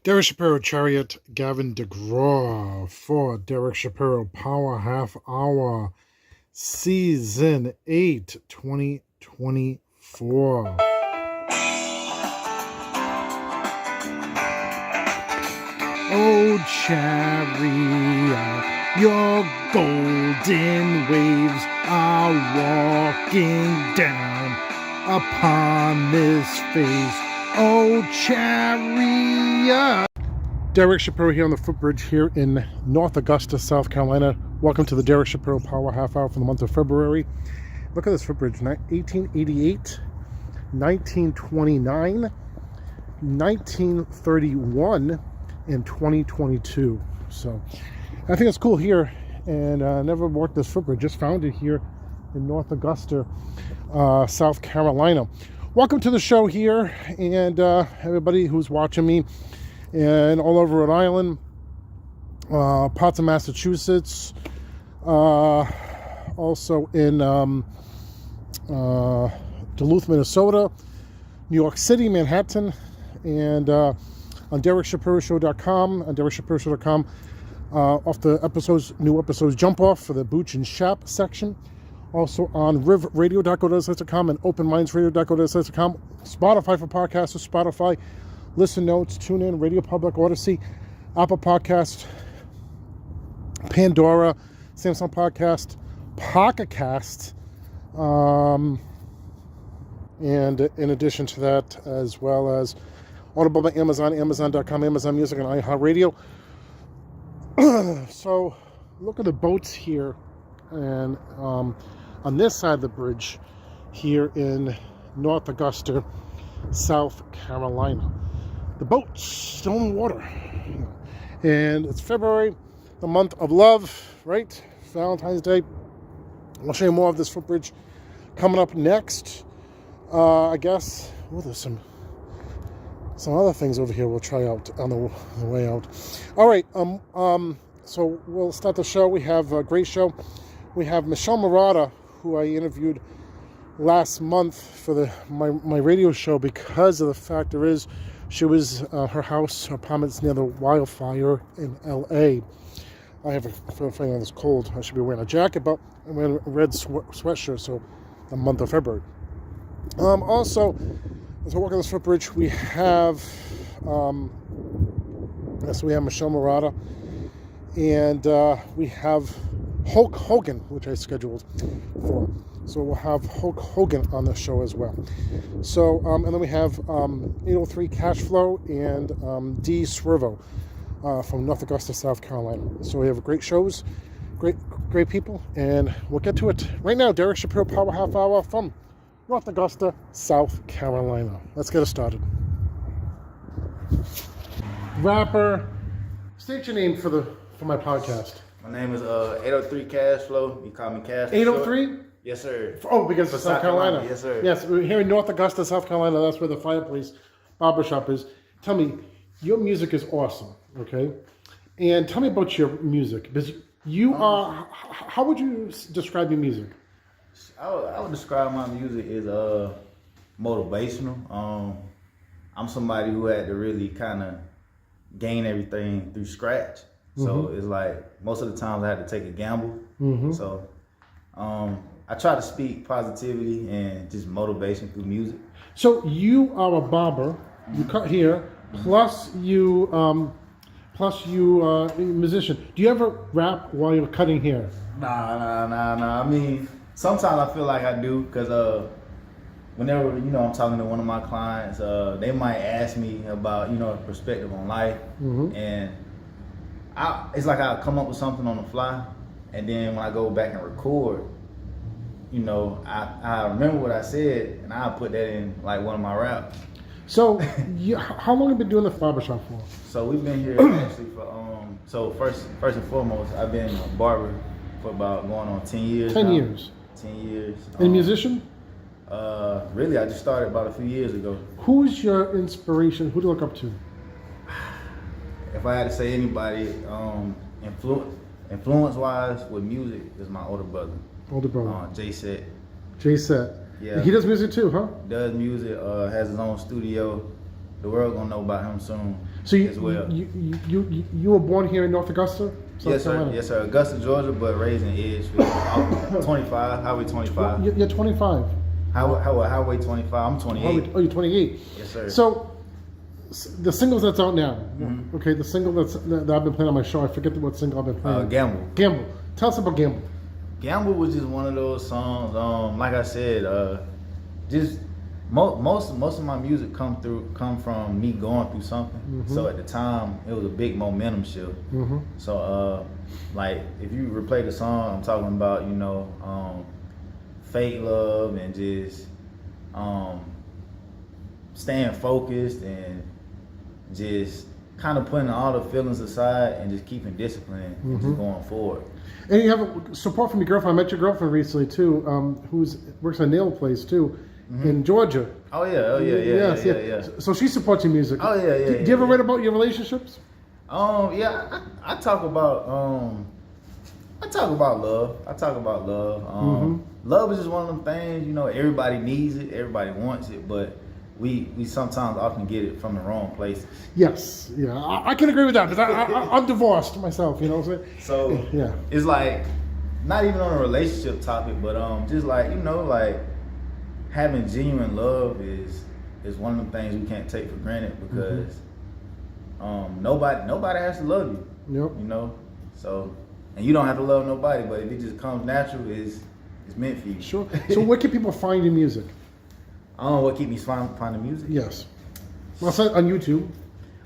Derek Shapiro Chariot, Gavin DeGraw for Derek Shapiro Power Half Hour, Season 8, 2024. Oh, chariot, your golden waves are walking down upon this face. Oh, chariot. Derek Shapiro here on the footbridge here in North Augusta, South Carolina. Welcome to the Derek Shapiro Power Half Hour for the month of February. Look at this footbridge, 1888, 1929, 1931, and 2022. So I think it's cool here, and never worked this footbridge, just found it here in North Augusta, South Carolina. Welcome to the show here, and everybody who's watching me and all over Rhode Island, parts of Massachusetts, also in Duluth, Minnesota, New York City, Manhattan, and on DerekShapiroShow.com, on DerekShapiroShow.com, off the episodes, new episodes jump off for the Booch and Shap section. Also on rivyr.co.com and openmindsradio.co.com. Spotify for podcasters, Spotify, Listen Notes, TuneIn, Radio Public, Odyssey, Apple Podcast, Pandora, Samsung Podcast, Pocket Cast, and in addition to that, as well as Audible by Amazon, Amazon.com, Amazon Music, and iHeartRadio. So look at the boats here, and on this side of the bridge here in North Augusta, South Carolina. The boats still in the water. And it's February, the month of love, right? Valentine's Day. I'll show you more of this footbridge coming up next. I guess, oh, there's some other things over here we'll try out on the way out. All right, so we'll start the show. We have a great show. We have Michelle Marotta, who I interviewed last month for my radio show, because of the fact she was her house, her apartment's near the wildfire in L.A. I have a feeling it's cold. I should be wearing a jacket, but I'm wearing a red sweatshirt, so the month of February. Also, as I walk on this footbridge, we have Michelle Marotta, and we have Hulk Hogan, which I scheduled for. So we'll have Hulk Hogan on the show as well. So, and then we have 803 Cash Flow and D. Wervo from North Augusta, South Carolina. So we have great shows, great people, and we'll get to it right now. Derek Shapiro Power Half Hour from North Augusta, South Carolina. Let's get it started. Rapper, state your name for my podcast. My name is 803 Cash Flow. You call me Cash. 803? Yes, sir. Oh, because of South Carolina. Yes, sir. Yes, we're here in North Augusta, South Carolina. That's where the Fireplace Barbershop is. Tell me, your music is awesome, okay? And tell me about your music, because you are. How would you describe your music? I would describe my music as motivational. I'm somebody who had to really kind of gain everything through scratch. So it's like most of the times I had to take a gamble. So I try to speak positivity and just motivation through music. So you are a barber. You cut hair, plus you a musician. Do you ever rap while you're cutting hair? Nah. I mean, sometimes I feel like I do, because whenever I'm talking to one of my clients, they might ask me about perspective on life, and it's like I come up with something on the fly, and then when I go back and record, I remember what I said, and I put that in like one of my raps. So, how long have you been doing the barbershop for? So we've been here actually for so first and foremost, I've been a barber for about going on 10 years. 10 now. years. 10 years. And a musician? Really, I just started about a few years ago. Who's your inspiration? Who do you look up to? If I had to say anybody, influence-wise with music, is my older brother. Older brother. J-Set. J-Set. Yeah. He does music too, huh? Does music, has his own studio. The world gonna know about him soon. So as well. you were born here in North Augusta, South Yes, sir. Carolina? Yes, sir. Augusta, Georgia, but raised in Edgefield. 25, Highway 25. You're 25. Highway 25. I'm 28. Oh, you're 28. Yes, sir. So the singles that's out now. Mm-hmm. Okay, the single that I've been playing on my show. I forget what single I've been playing. Gamble. Gamble. Tell us about Gamble. Gamble was just one of those songs. Like I said, just most of my music come from me going through something. Mm-hmm. So at the time, it was a big momentum shift. Mm-hmm. So like if you replay the song, I'm talking about fake love and just staying focused and just kind of putting all the feelings aside and just keeping discipline and just going forward. And you have support from your girlfriend. I met your girlfriend recently too, who's works at a nail place too, in Georgia. Oh yeah. So she supports your music. Oh yeah. Do you ever write about your relationships? Yeah, I talk about love. I talk about love. Love is just one of them things, everybody needs it, everybody wants it, but we sometimes often get it from the wrong places. Yes, yeah, I can agree with that because I'm divorced myself, So yeah, it's like not even on a relationship topic, but just like having genuine love is one of the things we can't take for granted because nobody has to love you. Yep. So and you don't have to love nobody, but if it just comes natural, it's meant for you. Sure. So where can people find your music? What keep me finding music? Yes. Well, so on YouTube.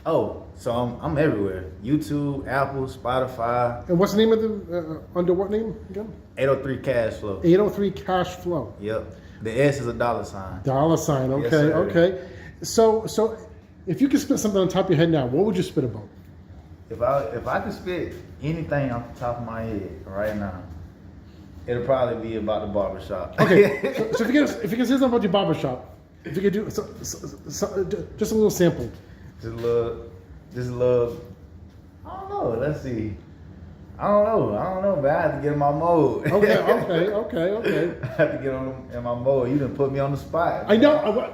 Oh, so I'm everywhere. YouTube, Apple, Spotify. And what's the name of the under what name again? 803 Cash Flow. 803 Cash Flow. Yep. The S is a $sign. $sign. Okay. Yes, sir. Okay. So if you could spit something on top of your head now, what would you spit about? If I could spit anything off the top of my head right now, it'll probably be about the barbershop. Okay. So if you can say something about your barbershop, if you could do just a little sample. Just a little. I don't know. Let's see. I don't know, man. I have to get in my mode. Okay. I have to get in my mode. You done put me on the spot. I know.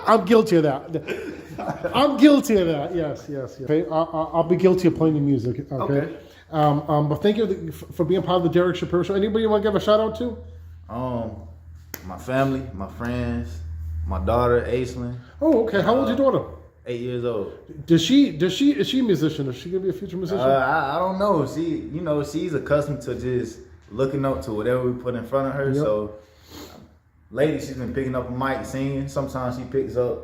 I'm guilty of that. I'm guilty of that. Yes. Okay. I'll be guilty of playing the music. Okay. But thank you for being part of the Derek Shapiro Show. Anybody you want to give a shout out to? My family, my friends, my daughter, Aislinn. Oh, okay. How old's your daughter? 8 years old. Is she a musician? Is she gonna be a future musician? I don't know. She's accustomed to just looking up to whatever we put in front of her. Yep. So lately she's been picking up a mic, singing. Sometimes she picks up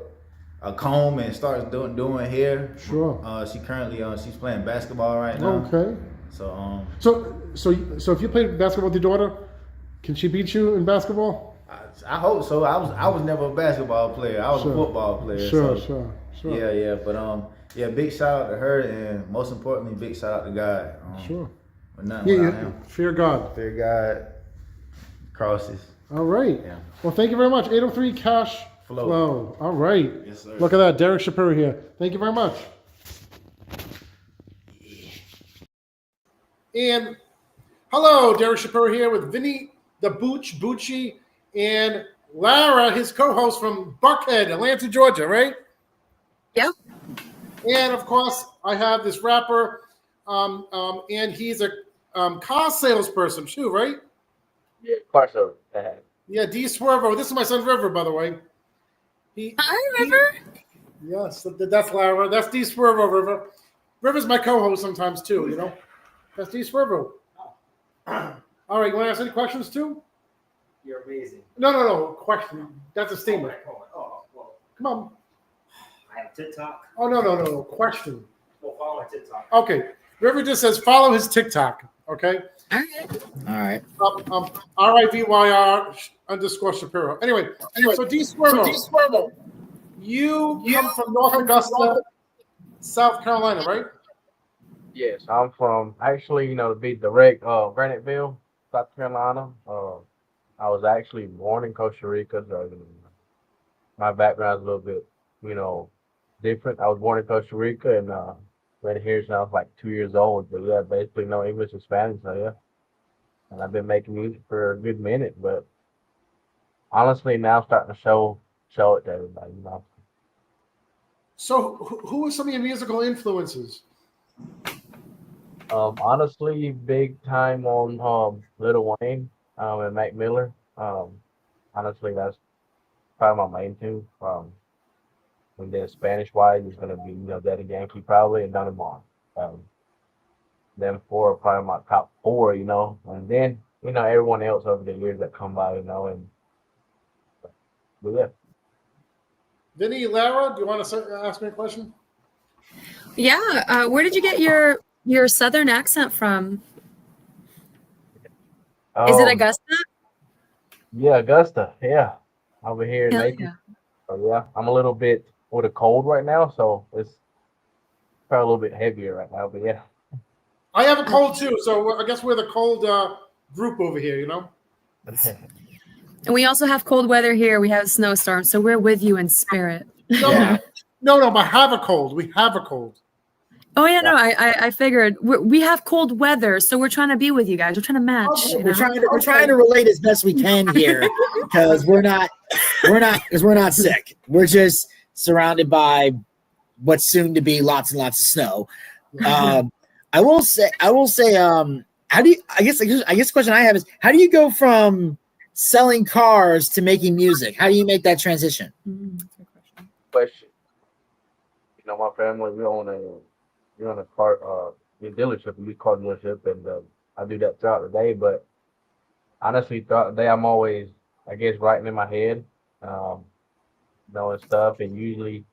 a comb and starts doing hair. Sure. She currently she's playing basketball right now. Okay. So if you play basketball with your daughter, can she beat you in basketball? I hope so. I was never a basketball player. I was a football player. Sure. Yeah, but big shout out to her, and most importantly, big shout out to God. Sure. With nothing without him. Fear God. Fear God. Crosses. All right. Yeah. Well, thank you very much. 803 Cash Flow. All right. Yes, sir. Look at that, Derek Shapiro here. Thank you very much. And hello, Derek Shapiro here with Vinny, the Booch, Bucci, and Lara, his co-host from Buckhead, Atlanta, Georgia, right? Yep. And of course, I have this rapper, and he's a car salesperson too, right? Yeah, car sales. Yeah, D Swervo. This is my son Rivyr, by the way. Hi, Rivyr. Yes, that's Lara. That's D Swervo, Rivyr. Rivyr's my co-host sometimes too, That's D Swervo. All right, you want to ask any questions too? You're amazing. No. Question. That's a statement. Oh, well, Come on. I have TikTok. Oh, no. Question. Well, follow my TikTok. Okay. Rivyr just says follow his TikTok. Okay. All right. RIVYR _ Shapiro. Anyway, so D Swervo. You come from North Augusta, South Carolina, right? Yes, I'm from actually, to be direct, Graniteville, South Carolina. I was actually born in Costa Rica, so my background is a little bit, different. I was born in Costa Rica and been here since I was like 2 years old. But yeah, basically no English and Spanish, so yeah. And I've been making music for a good minute, but honestly now I'm starting to show it to everybody, So, who are some of your musical influences? Honestly, big time on Lil Wayne and Mac Miller. Honestly, that's probably my main two. And then Spanish wise is gonna be Daddy Yankee probably and Don Omar. Um, them four are probably my top four. And then everyone else over the years that come by. And but yeah. Vinny, Lara, do you want to ask me a question? Yeah. Where did you get your southern accent from? Is it Um, Augusta? yeah, Augusta. Yeah, over here in Hell Naples. yeah. So yeah, I'm a little bit with a cold right now, so it's probably a little bit heavier right now. But yeah. I have a cold too, so I guess we're the cold group over here. And we also have cold weather here. We have snowstorms, so we're with you in spirit. No, Yeah. no, but have a cold. We have a cold. Oh yeah, no, I figured we have cold weather, so we're trying to be with you guys. We're trying to match. Okay. you We're know? trying to relate as best we can here because we're not sick. We're just surrounded by what's soon to be lots and lots of snow. I will say how do you I guess the question I have is how do you go from selling cars to making music? How do you make that transition? That's a good question. Question. My family we own a car dealership, a used car dealership, and I do that throughout the day. But honestly, throughout the day, I'm always, I guess, writing in my head, and stuff. And usually,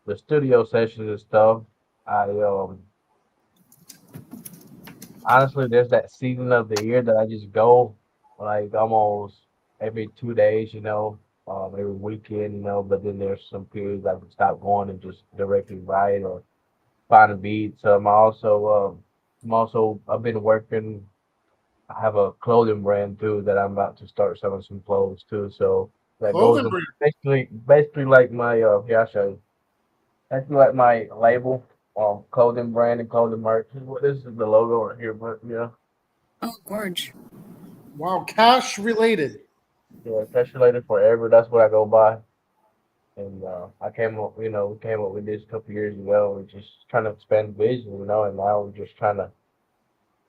the studio sessions and stuff, I honestly, there's that season of the year that I just go like almost every 2 days, every weekend, but then there's some periods I can stop going and just directly write or find a beat. So I've been working. I have a clothing brand too that I'm about to start selling some clothes too. So that goes Clothing with brand. basically like my here I'll show you. That's like my label, clothing brand and clothing merch. This is the logo right here, but yeah. Oh, gorge. Wow, cash related. Yeah, Cash Related Forever. That's what I go by. And I we came up with this a couple years ago. We're just trying to expand the vision, and now we're just trying to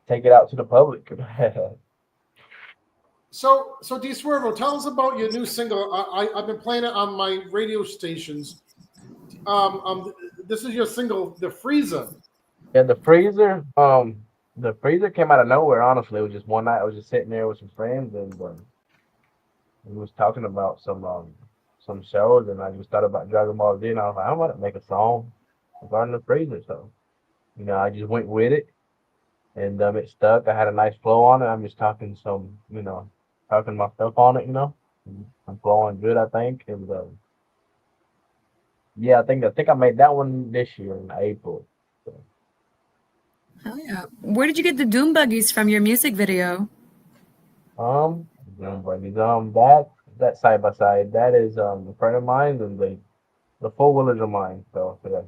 take it out to the public. So D Swervo, tell us about your new single. I've been playing it on my radio stations. This is your single, The Freezer. Yeah, the freezer came out of nowhere. Honestly, it was just one night. I was just sitting there with some friends, and we was talking about some shows, and I just thought about Dragon Ball Z, and I was like, I'm about to make a song regarding the freezer. So, I just went with it, and it stuck. I had a nice flow on it. I'm just talking talking my stuff on it. I'm flowing good, I think, and yeah, I think I made that one this year in April. So, Hell yeah. Where did you get the doom buggies from your music video? um, that side by side, that is a friend of mine, and the four wheelers are mine. So yeah,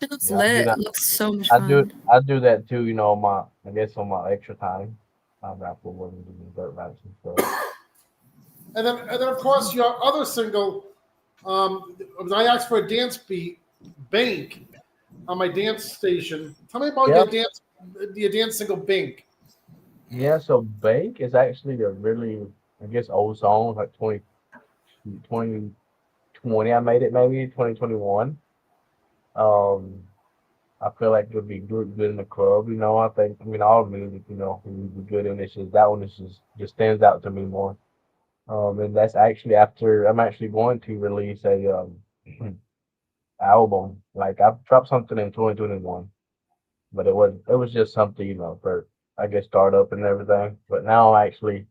It looks yeah, I do lit. that. It looks so much I do fun. I do that too. I guess on my extra time, I rap four wheelers and dirt bikes and stuff. And then of course your other single, I asked for a dance beat, Bank, on my dance station. Tell me about Yeah, your dance single, Bank. yeah. So Bank is actually a really, I guess, old song, like 2020. I made it maybe 2021. Um, I feel like it would be good in the club. I mean, all music, would be good in this. That one is just stands out to me more. And that's actually after I'm actually going to release a album. Like I've dropped something in 2021, but it was just something, for I guess startup and everything. But now I actually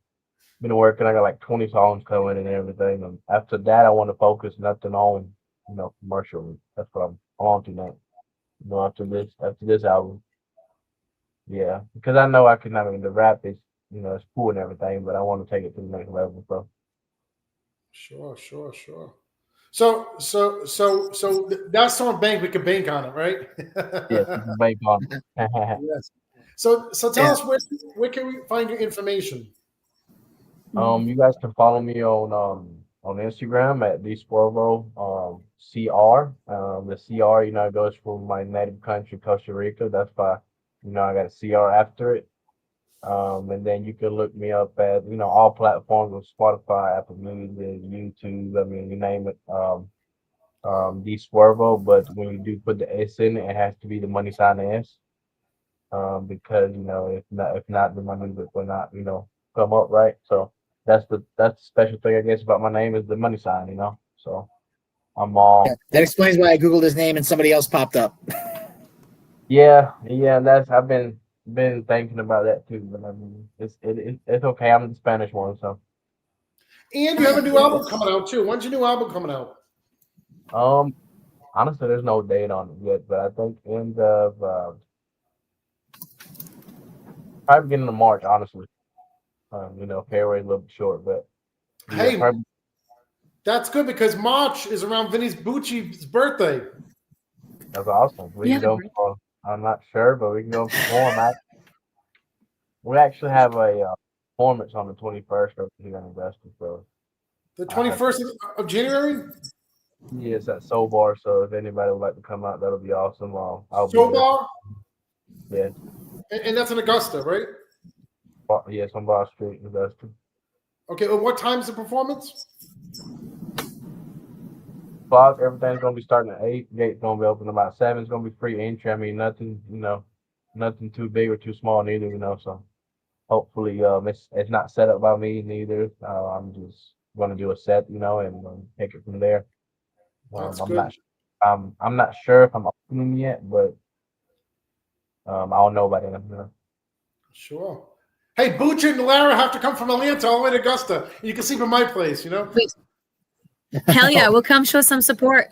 been working. I got like 20 songs coming and everything. And after that, I want to focus nothing on, commercial. That's what I'm on to now. After this album, yeah, because I know I can. I mean, the rap is, it's cool and everything, but I want to take it to the next level. So Sure. So that song, Bank, we could bank on it, right? yes, you can bank on it. Yes. So tell Yeah. us where can we find your information? You guys can follow me on Instagram at @theswervo. CR. The CR, it goes from my native country, Costa Rica. That's why, I got a CR after it. And then you can look me up at, all platforms of Spotify, Apple Music, YouTube. I mean, you name it. The Swervo, but when you do put the S in it, it has to be the money sign S. Because if not, the money will not, come up right. So that's the special thing, I guess, about my name is the money sign. So I'm all That explains why I googled his name and somebody else popped up. yeah. That's I've been thinking about that too, but I mean it's okay. I'm the Spanish one, so And you have a new album coming out too. When's your new album coming out? honestly, there's no date on it yet, but I think end of probably beginning of March. Honestly, February's a little bit short, but Hey, probably, that's good because March is around Vinny's Bucci's birthday. that's awesome. We Yeah, can go. I'm not sure, but we can go perform. We actually have a performance on the 21st over here in Augusta. So The 21st of January? yes, at Soul Bar. So if anybody would like to come out, that'll be awesome. I'll be Soul there. Bar? Yes, And that's in Augusta, right? yes, on Bar Street in Augusta. Okay, well, what time's the performance? Clock, everything's gonna be starting at 8. Gate's gonna be open about 7. It's gonna be free entry. I mean, nothing, nothing too big or too small neither. So hopefully, it's not set up by me neither. I'm just gonna do a set, and take it from there. That's I'm good. not. I'm not sure if I'm opening yet, but I'll know by then. Sure. Hey, Booch and Lara have to come from Atlanta all the way to Augusta. You can sleep in my place, Hell yeah, we'll come show some support.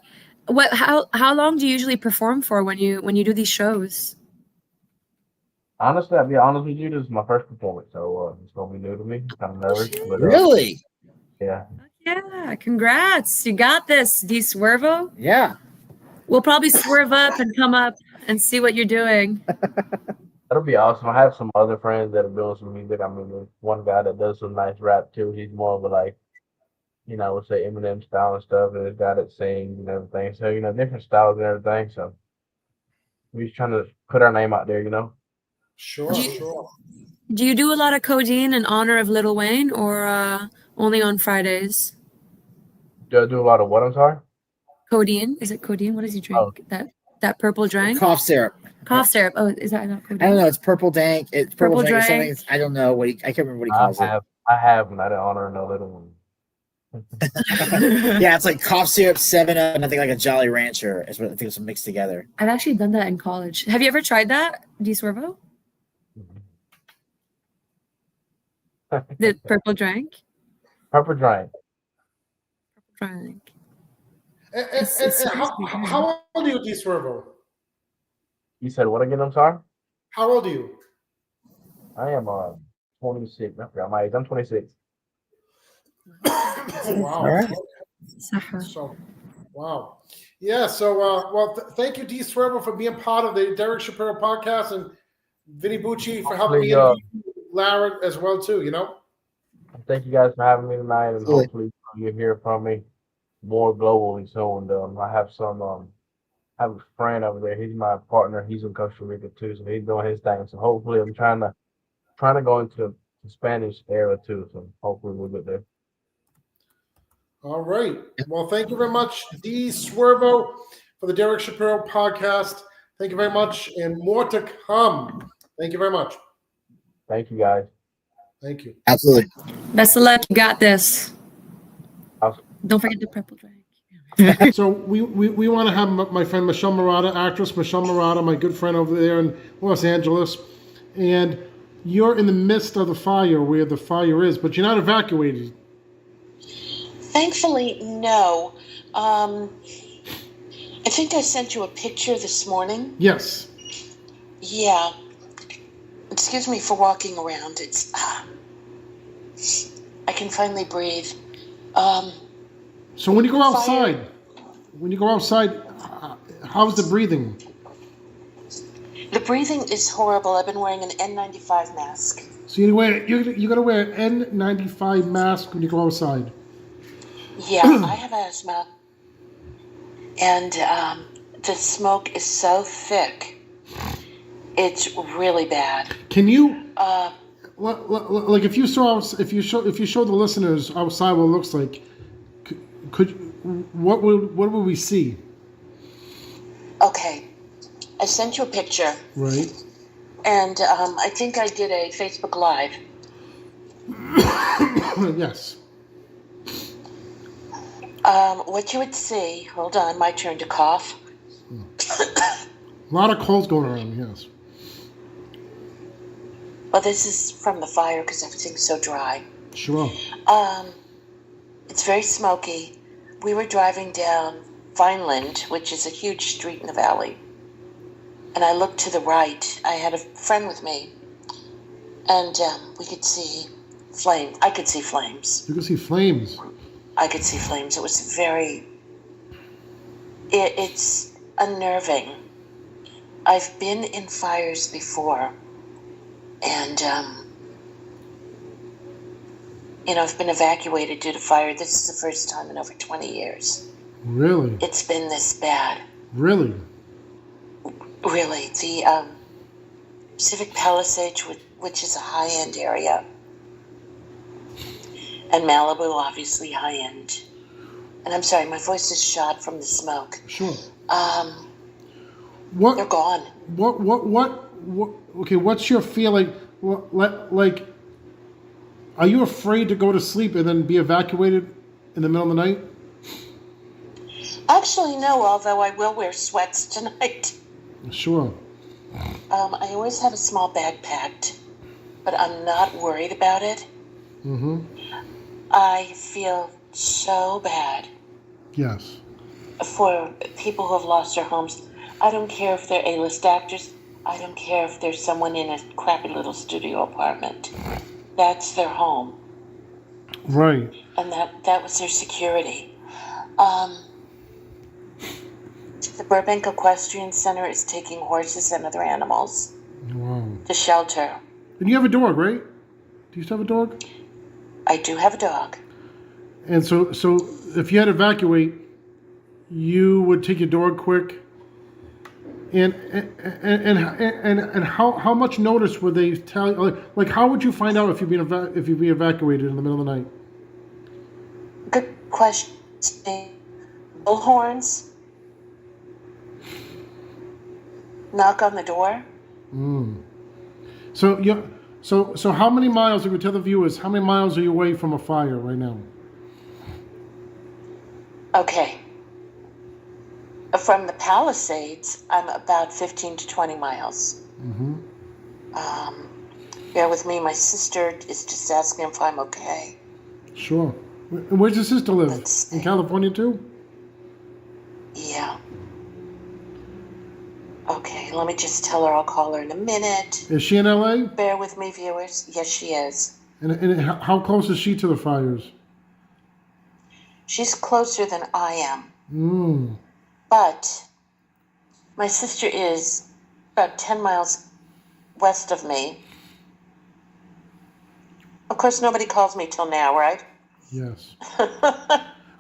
How long do you usually perform for when you do these shows? Honestly, I'll be honest with you. This is my first performance, so it's gonna be new to me. Kind of nervous, but Really? yeah. Yeah, congrats. You got this, D Swervo. Yeah. We'll probably swerve up and come up and see what you're doing. That'll be awesome. I have some other friends that are doing some music. I mean, there's one guy that does some nice rap too. He's more of a I would say Eminem style and stuff. And there's a guy that sings and everything. So, different styles and everything. So we're just trying to put our name out there, Sure, Do you- sure. Do you do a lot of codeine in honor of Lil Wayne or only on Fridays? Do I do a lot of what? I'm sorry? Codeine? Is it codeine? What does he drink? That purple drink? Cough syrup. Cough syrup. Oh, is that not codeine? I don't know. It's purple dank. It's purple, Purple dank or drank. something. I don't know what I can't remember what he I calls have, and I didn't honor no little one. it. Yeah, it's like cough syrup, 7-Up, and I think like a Jolly Rancher is what I think it's mixed together. I've actually done that in college. Have you ever tried that, D Swervo? The purple drink? Purple drink. Drink. And how old are you, D Swervo? You said what again? I'm sorry? How old are you? I am 26. I forgot my age. I'm 26. Wow. All right. So, wow. Yeah, so, thank you, D Swervo, for being part of the Derek Shapiro podcast, and Vinny Bucci for helping me and Lara as well, too, Thank you guys for having me tonight, and Absolutely. hopefully you'll hear from me more globally soon. I have I have a friend over there. He's my partner. He's in Costa Rica too, so he's doing his thing. So hopefully, I'm trying to go into the Spanish era too. So hopefully, we'll get there. All right. Well, thank you very much, D Swervo, for the Derek Shapiro podcast. Thank you very much, and more to come. Thank you very much. Thank you, guys. Thank you. Absolutely. Best of luck. You got this. Awesome. Don't forget the purple drink. So we want to have my friend Michelle Marotta, actress Michelle Marotta, my good friend over there in Los Angeles, and you're in the midst of the fire where the fire is, but you're not evacuated. Thankfully, no. I think I sent you a picture this morning. Yes. Yeah. Excuse me for walking around. It's I can finally breathe. So when you go outside, how's the breathing? The breathing is horrible. I've been wearing an N95 mask. So you gotta wear an N95 mask when you go outside. Yeah, I have asthma. and the smoke is so thick. It's really bad. Can you, like, if you show the listeners outside what it looks like, what would we see? Okay, I sent you a picture. Right. And I think I did a Facebook Live. Yes. What you would see, hold on, my turn to cough. A lot of colds going around, yes. Well, this is from the fire because everything's so dry. Sure. It's very smoky. We were driving down Vineland, which is a huge street in the valley. And I looked to the right. I had a friend with me. And we could see flames. I could see flames. You can see flames. I could see flames. It was very... It's unnerving. I've been in fires before. And, I've been evacuated due to fire. This is the first time in over 20 years. Really? It's been this bad. Really? Really. The Pacific Palisades, which is a high-end area, and Malibu, obviously high-end. And I'm sorry, my voice is shot from the smoke. Sure. They're gone. What? Okay, what's your feeling? Like, are you afraid to go to sleep and then be evacuated in the middle of the night? Actually, no, although I will wear sweats tonight. Sure. I always have a small bag packed, but I'm not worried about it. Mm-hmm. I feel so bad Yes. for people who have lost their homes. I don't care if they're A-list actors. I don't care if there's someone in a crappy little studio apartment. That's their home. Right. And that was their security. The Burbank Equestrian Center is taking horses and other animals Wow. to shelter. And you have a dog, right? Do you still have a dog? I do have a dog. And so if you had to evacuate, you would take your dog quick. And how much notice would they tell you? Like how would you find out if you'd be evacuated in the middle of the night? Good question. Bullhorns. Knock on the door. So how many miles? If we tell the viewers, how many miles are you away from a fire right now? Okay. From the Palisades, I'm about 15 to 20 miles. Mm-hmm. Bear with me. My sister is just asking if I'm okay. Sure. And where's your sister live? Let's see. In California too? Yeah. Okay, let me just tell her I'll call her in a minute. Is she in LA? Bear with me, viewers. Yes, she is. And how close is she to the fires? She's closer than I am. Mm. But my sister is about 10 miles west of me. Of course, nobody calls me till now, right? Yes.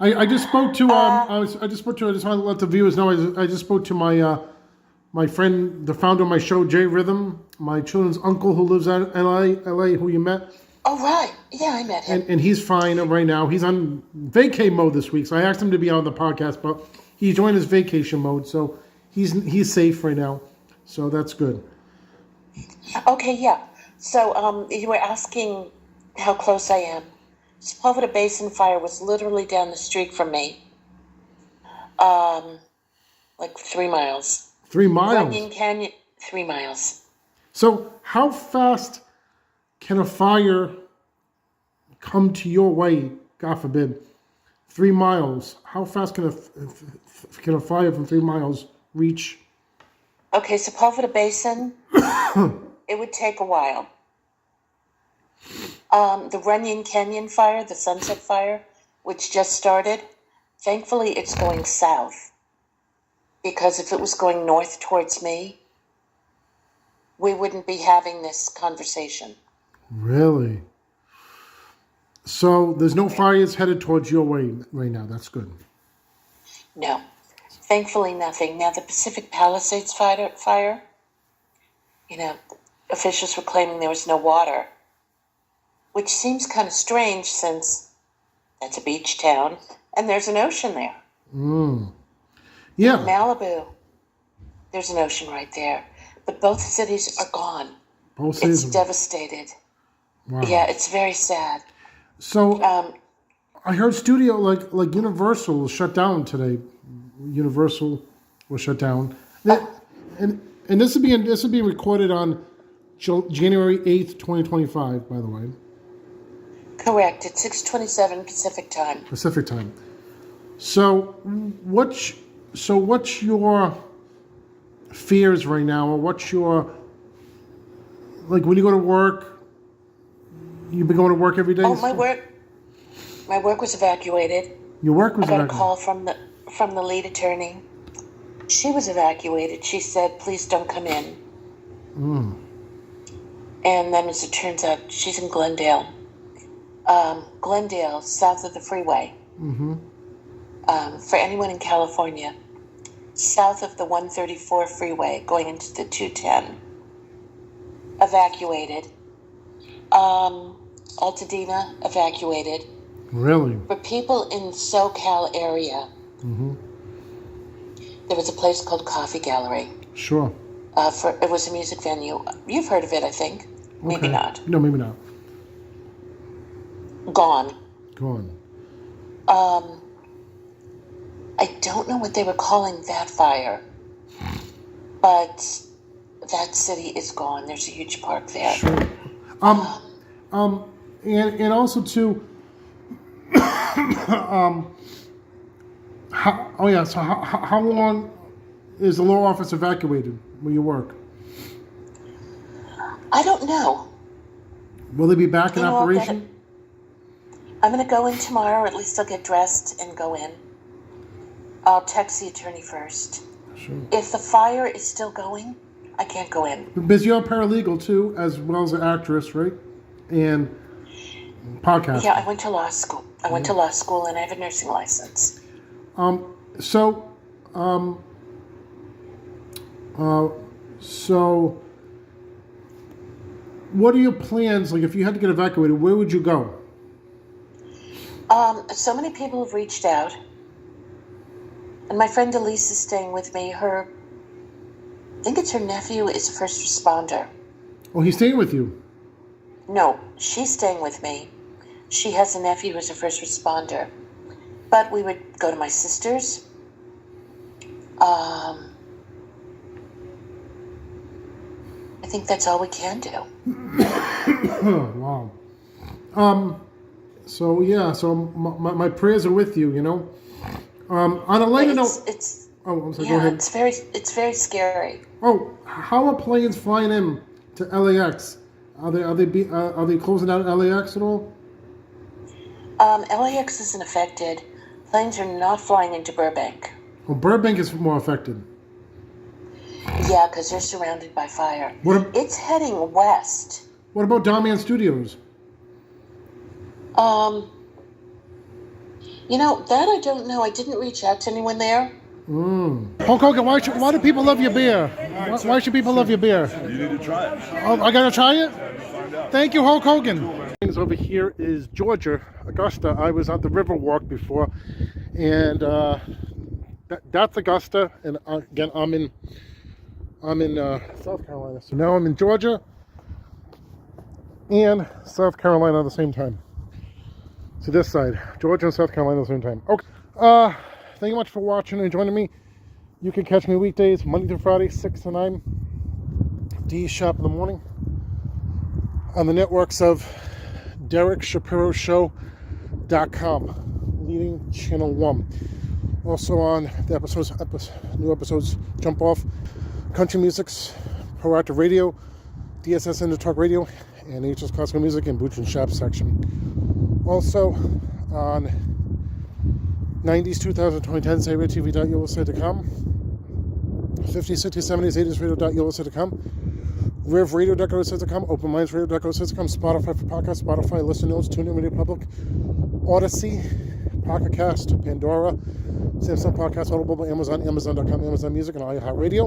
I just spoke to I just want to let the viewers know I just spoke to my friend, the founder of my show, Jay Rhythm, my children's uncle who lives in LA, who you met. Oh, right. Yeah, I met him. And he's fine right now. He's on vacay mode this week, so I asked him to be on the podcast, but he joined his vacation mode, so he's safe right now. So that's good. Okay, yeah. So you were asking how close I am. Sepulveda Basin fire was literally down the street from me. Like 3 miles. 3 miles? Runyon Canyon, 3 miles. So how fast can a fire come to your way, God forbid? 3 miles. How fast can a fire from 3 miles reach? Okay, Sepulveda Basin, it would take a while. The Runyon Canyon fire, the Sunset Fire, which just started, thankfully it's going south. Because if it was going north towards me, we wouldn't be having this conversation. Really? So there's no fires headed towards your way right now. That's good. No. Thankfully, nothing. Now, the Pacific Palisades fire, officials were claiming there was no water, which seems kind of strange since that's a beach town and there's an ocean there. Yeah. Malibu, there's an ocean right there. But both cities are gone. Both cities. It's devastated. Wow. Yeah, it's very sad. So I heard studio like Universal was shut down today. Universal was shut down, and this would be recorded on January 8th, 2025. By the way. Correct. It's 6:27 Pacific time. Pacific time. So what's your fears right now, or what's your like when you go to work? You've been going to work every day. Oh, my work was evacuated. Your work was I got evacuated. a call from the lead attorney. She was evacuated. She said, "Please don't come in." And then, as it turns out, she's in Glendale. Glendale, south of the freeway. For anyone in California, south of the 134 freeway, going into the 210. Evacuated. Altadena, evacuated. Really? For people in SoCal area, there was a place called Coffee Gallery. Sure. It was a music venue. You've heard of it, I think. Maybe Okay. not. No, maybe not. Gone. Go on. I don't know what they were calling that fire, but that city is gone. There's a huge park there. Sure. And also too. How long is the law office evacuated where you work? I don't know. Will they be back in You know, operation? I'm going to go in tomorrow, or at least I'll get dressed and go in. I'll text the attorney first. Sure. If the fire is still going, I can't go in. Because you're a paralegal too, as well as an actress, right? And podcast. Yeah, I went to law school. I went to law school and I have a nursing license. So what are your plans? Like, if you had to get evacuated, where would you go? So many people have reached out. And my friend Elise is staying with me. I think it's her nephew is a first responder. Oh, he's staying with you. No, she's staying with me. She has a nephew who's a first responder. But we would go to my sister's. I think that's all we can do. Wow. So yeah. So my prayers are with you. You know. On a lighter note. Oh, I'm sorry. Yeah, Go ahead. it's very scary. Oh, how are planes flying in to LAX? Are they closing down LAX at all? LAX isn't affected. Planes are not flying into Burbank. Well, Burbank is more affected. Yeah, because they're surrounded by fire. What It's heading west. about Downman Studios? That I don't know. I didn't reach out to anyone there. Hulk Hogan, why do people love your beer? Why should people love your beer? You need to try it. Oh, I gotta try it? Find out. Thank you, Hulk Hogan. Over here is Georgia, Augusta. I was at the Riverwalk before, and that's Augusta. And again, I'm in South Carolina. So now I'm in Georgia and South Carolina at the same time. So this side, Georgia and South Carolina at the same time. Okay. Thank you much for watching and joining me. You can catch me weekdays, Monday through Friday, 6 to 9, D Shop in the morning, on the networks of DerekShapiroShow.com, leading channel 1. Also on the new episodes jump off, Country Music's Proactive Radio, DSS Into Talk Radio, and HS Classical Music and Booch and Shop section. Also on 90s, 2000s, 2010s, RadioTV.yellowside.com, 50s, 60s, 70s, 80s, Radio.yellowside.com, RivRadio.yellowside.com, OpenMindsRadio.yellowside.com, Spotify for podcasts, Spotify, Listen Notes, TuneIn Radio Public, Odyssey, Pocket Cast, Pandora, Samsung Podcast, Audible, Amazon, Amazon.com, Amazon Music, and iHeartRadio.